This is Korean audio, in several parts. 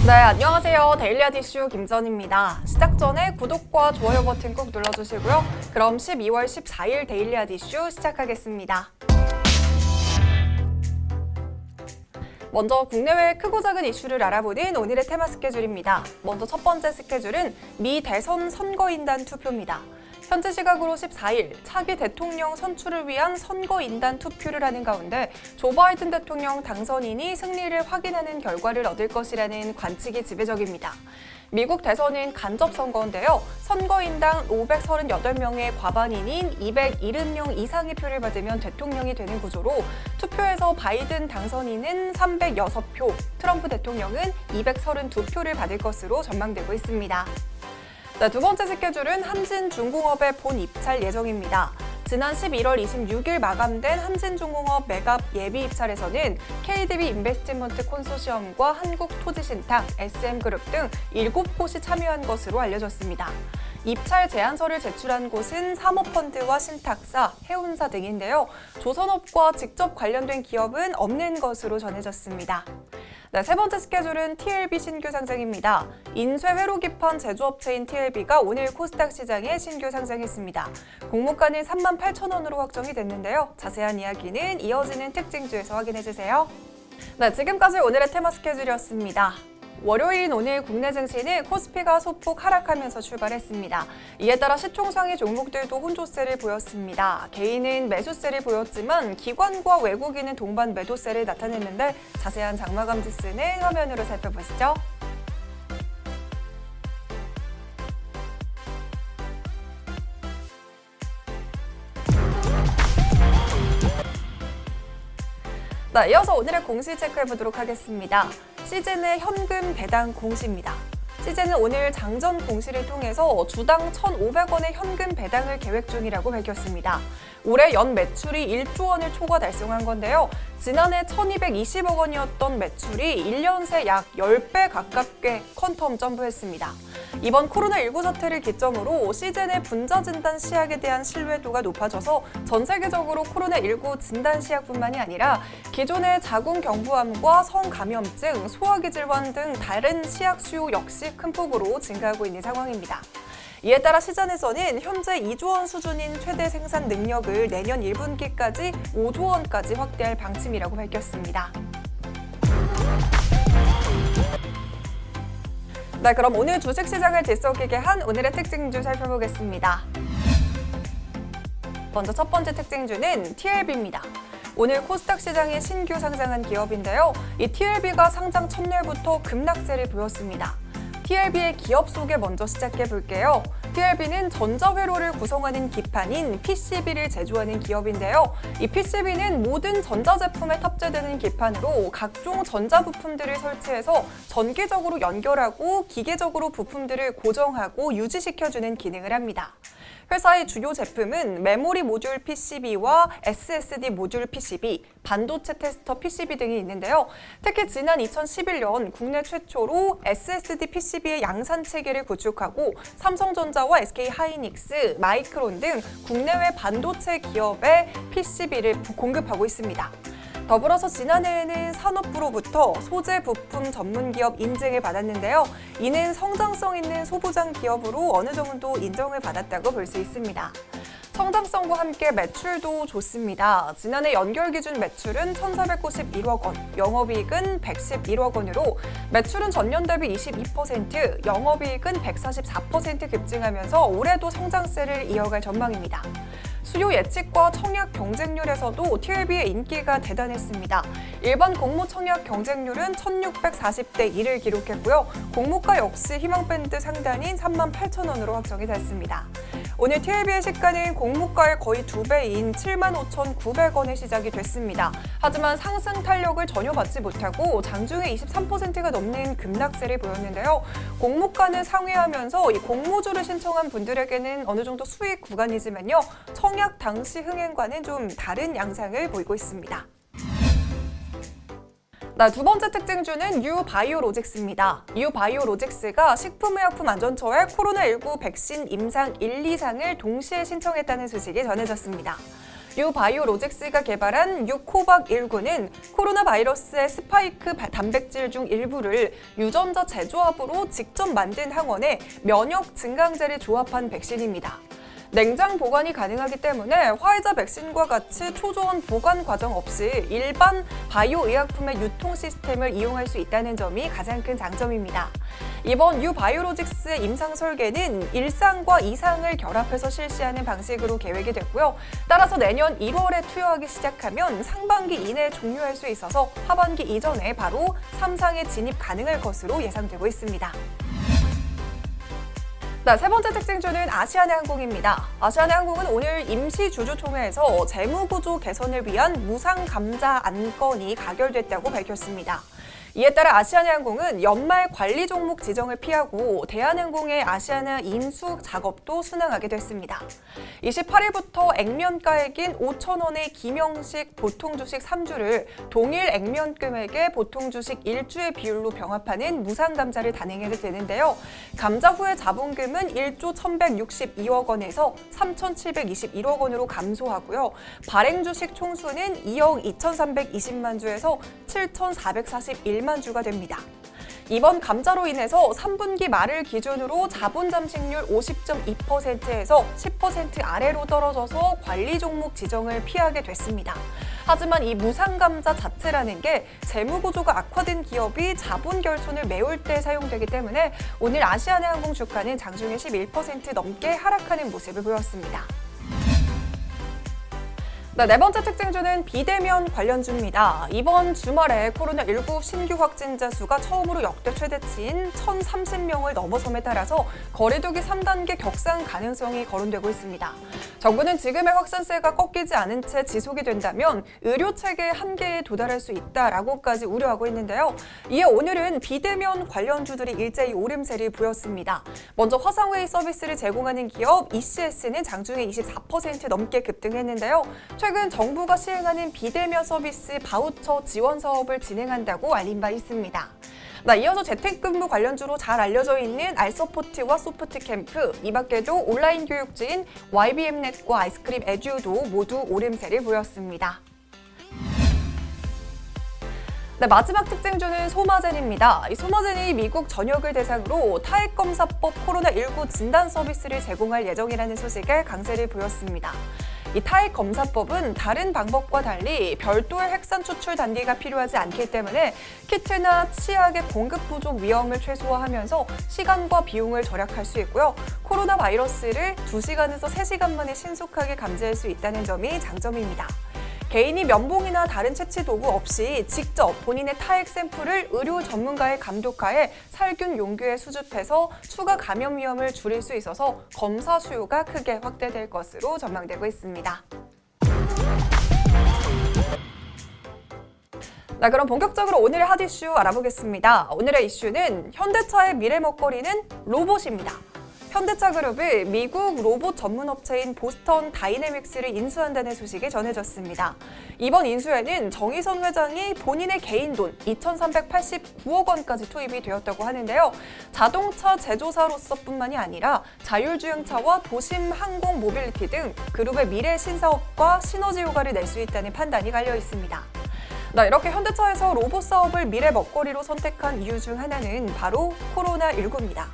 네, 안녕하세요. 데일리앗 이슈 김전입니다. 시작 전에 구독과 좋아요 버튼 꼭 눌러주시고요. 그럼 12월 14일 데일리앗 이슈 시작하겠습니다. 먼저 국내외 크고 작은 이슈를 알아보는 오늘의 테마 스케줄입니다. 먼저 첫 번째 스케줄은 미 대선 선거인단 투표입니다. 현재 시각으로 14일 차기 대통령 선출을 위한 선거인단 투표를 하는 가운데 조 바이든 대통령 당선인이 승리를 확인하는 결과를 얻을 것이라는 관측이 지배적입니다. 미국 대선은 간접선거인데요. 선거인당 538명의 과반인인 270명 이상의 표를 받으면 대통령이 되는 구조로 투표에서 바이든 당선인은 306표, 트럼프 대통령은 232표를 받을 것으로 전망되고 있습니다. 네, 두 번째 스케줄은 한진중공업의 본 입찰 예정입니다. 지난 11월 26일 마감된 한진중공업 매각 예비 입찰에서는 KDB 인베스트먼트 콘소시엄과 한국토지신탁, SM그룹 등 7곳이 참여한 것으로 알려졌습니다. 입찰 제안서를 제출한 곳은 사모펀드와 신탁사, 해운사 등인데요. 조선업과 직접 관련된 기업은 없는 것으로 전해졌습니다. 네, 세 번째 스케줄은 TLB 신규 상장입니다. 인쇄 회로 기판 제조업체인 TLB가 오늘 코스닥 시장에 신규 상장했습니다. 공모가는 38,000원으로 확정이 됐는데요. 자세한 이야기는 이어지는 특징주에서 확인해주세요. 네, 지금까지 오늘의 테마 스케줄이었습니다. 월요일인 오늘 국내 증시는 코스피가 소폭 하락하면서 출발했습니다. 이에 따라 시총상위 종목들도 혼조세를 보였습니다. 개인은 매수세를 보였지만 기관과 외국인은 동반 매도세를 나타냈는데 자세한 장마감 지수는 화면으로 살펴보시죠. 네, 이어서 오늘의 공시 체크해보도록 하겠습니다. 시즌의 현금 배당 공시입니다. 시즌은 오늘 장전 공시를 통해서 주당 1,500원의 현금 배당을 계획 중이라고 밝혔습니다. 올해 연 매출이 1조 원을 초과 달성한 건데요. 지난해 1,220억 원이었던 매출이 1년 새 약 10배 가깝게 퀀텀 점프했습니다. 이번 코로나19 사태를 기점으로 시즌의 분자 진단 시약에 대한 신뢰도가 높아져서 전 세계적으로 코로나19 진단 시약뿐만이 아니라 기존의 자궁경부암과 성감염증, 소화기 질환 등 다른 시약 수요 역시 큰 폭으로 증가하고 있는 상황입니다. 이에 따라 시장에서는 현재 2조 원 수준인 최대 생산 능력을 내년 1분기까지 5조 원까지 확대할 방침이라고 밝혔습니다. 네, 그럼 오늘 주식시장을 들썩이게 한 오늘의 특징주 살펴보겠습니다. 먼저 첫 번째 특징주는 TLB입니다. 오늘 코스닥 시장에 신규 상장한 기업인데요. 이 TLB가 상장 첫날부터 급락세를 보였습니다. TLB의 기업 소개 먼저 시작해 볼게요. TLB는 전자회로를 구성하는 기판인 PCB를 제조하는 기업인데요. 이 PCB는 모든 전자제품에 탑재되는 기판으로 각종 전자부품들을 설치해서 전기적으로 연결하고 기계적으로 부품들을 고정하고 유지시켜주는 기능을 합니다. 회사의 주요 제품은 메모리 모듈 PCB와 SSD 모듈 PCB, 반도체 테스터 PCB 등이 있는데요. 특히 지난 2011년 국내 최초로 SSD PCB의 양산 체계를 구축하고 삼성전자와 SK하이닉스, 마이크론 등 국내외 반도체 기업에 PCB를 공급하고 있습니다. 더불어서 지난해에는 산업부로부터 소재 부품 전문 기업 인증을 받았는데요. 이는 성장성 있는 소부장 기업으로 어느 정도 인정을 받았다고 볼 수 있습니다. 성장성과 함께 매출도 좋습니다. 지난해 연결 기준 매출은 1,491억 원, 영업이익은 111억 원으로 매출은 전년 대비 22%, 영업이익은 144% 급증하면서 올해도 성장세를 이어갈 전망입니다. 수요 예측과 청약 경쟁률에서도 TLB의 인기가 대단했습니다. 일반 공모 청약 경쟁률은 1,640대 1을 기록했고요. 공모가 역시 희망밴드 상단인 38,000원으로 확정이 됐습니다. 오늘 TLB의 시가는 공모가의 거의 2배인 75,900원에 시작이 됐습니다. 하지만 상승 탄력을 전혀 받지 못하고 장중에 23%가 넘는 급락세를 보였는데요. 공모가는 상회하면서 이 공모주를 신청한 분들에게는 어느 정도 수익 구간이지만요. 청약 당시 흥행과는 좀 다른 양상을 보이고 있습니다. 두 번째 특징주는 유바이오로직스입니다. 유바이오로직스가 식품의약품안전처에 코로나19 백신 임상 1, 2상을 동시에 신청했다는 소식이 전해졌습니다. 유바이오로직스가 개발한 유코박19는 코로나 바이러스의 스파이크 단백질 중 일부를 유전자 재조합으로 직접 만든 항원에 면역 증강제를 조합한 백신입니다. 냉장 보관이 가능하기 때문에 화이자 백신과 같이 초저온 보관 과정 없이 일반 바이오 의약품의 유통 시스템을 이용할 수 있다는 점이 가장 큰 장점입니다. 이번 유바이오로직스의 임상 설계는 1상과 2상을 결합해서 실시하는 방식으로 계획이 됐고요. 따라서 내년 1월에 투여하기 시작하면 상반기 이내에 종료할 수 있어서 하반기 이전에 바로 3상에 진입 가능할 것으로 예상되고 있습니다. 세 번째 특징주는 아시아나항공입니다. 아시아나항공은 오늘 임시주주총회에서 재무구조 개선을 위한 무상감자 안건이 가결됐다고 밝혔습니다. 이에 따라 아시아나항공은 연말 관리 종목 지정을 피하고 대한항공의 아시아나 인수 작업도 순항하게 됐습니다. 28일부터 액면가액인 5,000원의 기명식 보통주식 3주를 동일 액면 금액의 보통주식 1주의 비율로 병합하는 무상감자를 단행하게 되는데요. 감자 후의 자본금은 1조 1,162억 원에서 3,721억 원으로 감소하고요. 발행주식 총수는 2억 2,320만 주에서 7,441만 주가 됩니다. 이번 감자로 인해서 3분기 말을 기준으로 자본 잠식률 50.2%에서 10% 아래로 떨어져서 관리 종목 지정을 피하게 됐습니다. 하지만 이 무상감자 자체라는 게 재무구조가 악화된 기업이 자본 결손을 메울 때 사용되기 때문에 오늘 아시아나항공 주가는 장중에 11% 넘게 하락하는 모습을 보였습니다. 네 번째 특징주는 비대면 관련주입니다. 이번 주말에 코로나19 신규 확진자 수가 처음으로 역대 최대치인 1,030명을 넘어섬에 따라서 거리두기 3단계 격상 가능성이 거론되고 있습니다. 정부는 지금의 확산세가 꺾이지 않은 채 지속이 된다면 의료체계의 한계에 도달할 수 있다라고까지 우려하고 있는데요. 이에 오늘은 비대면 관련주들이 일제히 오름세를 보였습니다. 먼저 화상회의 서비스를 제공하는 기업 ECS는 장중에 24% 넘게 급등했는데요. 최근 정부가 시행하는 비대면 서비스 바우처 지원 사업을 진행한다고 알린 바 있습니다. 이어서 재택근무 관련주로 잘 알려져 있는 알서포트와 소프트캠프, 이 밖에도 온라인 교육지인 YBM넷과 아이스크림 에듀도 모두 오름세를 보였습니다. 마지막 특징주는 소마젠입니다. 이 소마젠이 미국 전역을 대상으로 타액검사법 코로나19 진단 서비스를 제공할 예정이라는 소식에 강세를 보였습니다. 이 타액검사법은 다른 방법과 달리 별도의 핵산 추출 단계가 필요하지 않기 때문에 키트나 치약의 공급 부족 위험을 최소화하면서 시간과 비용을 절약할 수 있고요. 코로나 바이러스를 2시간에서 3시간 만에 신속하게 감지할 수 있다는 점이 장점입니다. 개인이 면봉이나 다른 채취 도구 없이 직접 본인의 타액 샘플을 의료 전문가의 감독하에 살균 용기에 수집해서 추가 감염 위험을 줄일 수 있어서 검사 수요가 크게 확대될 것으로 전망되고 있습니다. 그럼 본격적으로 오늘의 핫 이슈 알아보겠습니다. 오늘의 이슈는 현대차의 미래 먹거리는 로봇입니다. 현대차 그룹이 미국 로봇 전문 업체인 보스턴 다이내믹스를 인수한다는 소식이 전해졌습니다. 이번 인수에는 정의선 회장이 본인의 개인 돈 2,389억 원까지 투입이 되었다고 하는데요. 자동차 제조사로서뿐만이 아니라 자율주행차와 도심 항공 모빌리티 등 그룹의 미래 신사업과 시너지 효과를 낼 수 있다는 판단이 갈려 있습니다. 이렇게 현대차에서 로봇 사업을 미래 먹거리로 선택한 이유 중 하나는 바로 코로나19입니다.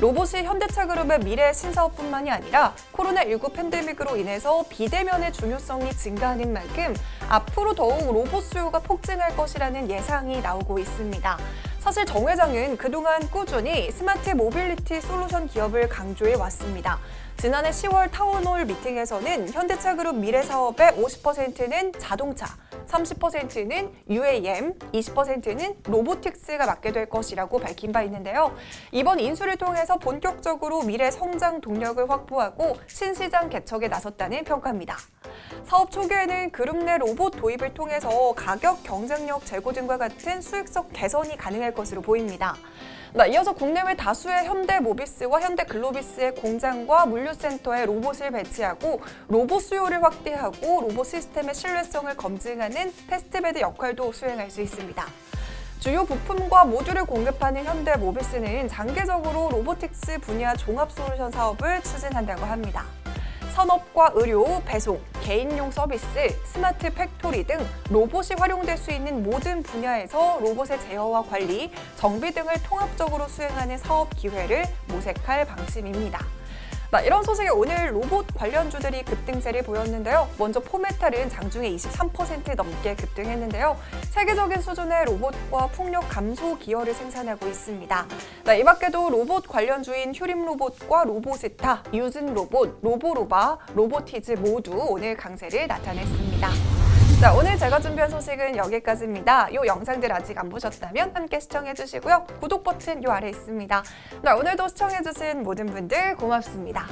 로봇이 현대차 그룹의 미래 신사업뿐만이 아니라 코로나19 팬데믹으로 인해서 비대면의 중요성이 증가하는 만큼 앞으로 더욱 로봇 수요가 폭증할 것이라는 예상이 나오고 있습니다. 사실 정 회장은 그동안 꾸준히 스마트 모빌리티 솔루션 기업을 강조해 왔습니다. 지난해 10월 타운홀 미팅에서는 현대차 그룹 미래 사업의 50%는 자동차, 30%는 UAM, 20%는 로보틱스가 맡게 될 것이라고 밝힌 바 있는데요. 이번 인수를 통해서 본격적으로 미래 성장 동력을 확보하고 신시장 개척에 나섰다는 평가입니다. 사업 초기에는 그룹 내 로봇 도입을 통해서 가격 경쟁력 제고 등과 같은 수익성 개선이 가능할 것으로 보입니다. 이어서 국내외 다수의 현대모비스와 현대글로비스의 공장과 물류센터에 로봇을 배치하고 로봇 수요를 확대하고 로봇 시스템의 신뢰성을 검증하는 테스트베드 역할도 수행할 수 있습니다. 주요 부품과 모듈을 공급하는 현대모비스는 장기적으로 로보틱스 분야 종합 솔루션 사업을 추진한다고 합니다. 산업과 의료, 배송, 개인용 서비스, 스마트 팩토리 등 로봇이 활용될 수 있는 모든 분야에서 로봇의 제어와 관리, 정비 등을 통합적으로 수행하는 사업 기회를 모색할 방침입니다. 이런 소식에 오늘 로봇 관련주들이 급등세를 보였는데요. 먼저 포메탈은 장중에 23% 넘게 급등했는데요. 세계적인 수준의 로봇과 풍력 감소 기어를 생산하고 있습니다. 이 밖에도 로봇 관련주인 휴림로봇과 로보스타, 유진로봇, 로보로바, 로보티즈 모두 오늘 강세를 나타냈습니다. 오늘 제가 준비한 소식은 여기까지입니다. 이 영상들 아직 안 보셨다면 함께 시청해주시고요. 구독 버튼 요 아래 있습니다. 오늘도 시청해주신 모든 분들 고맙습니다.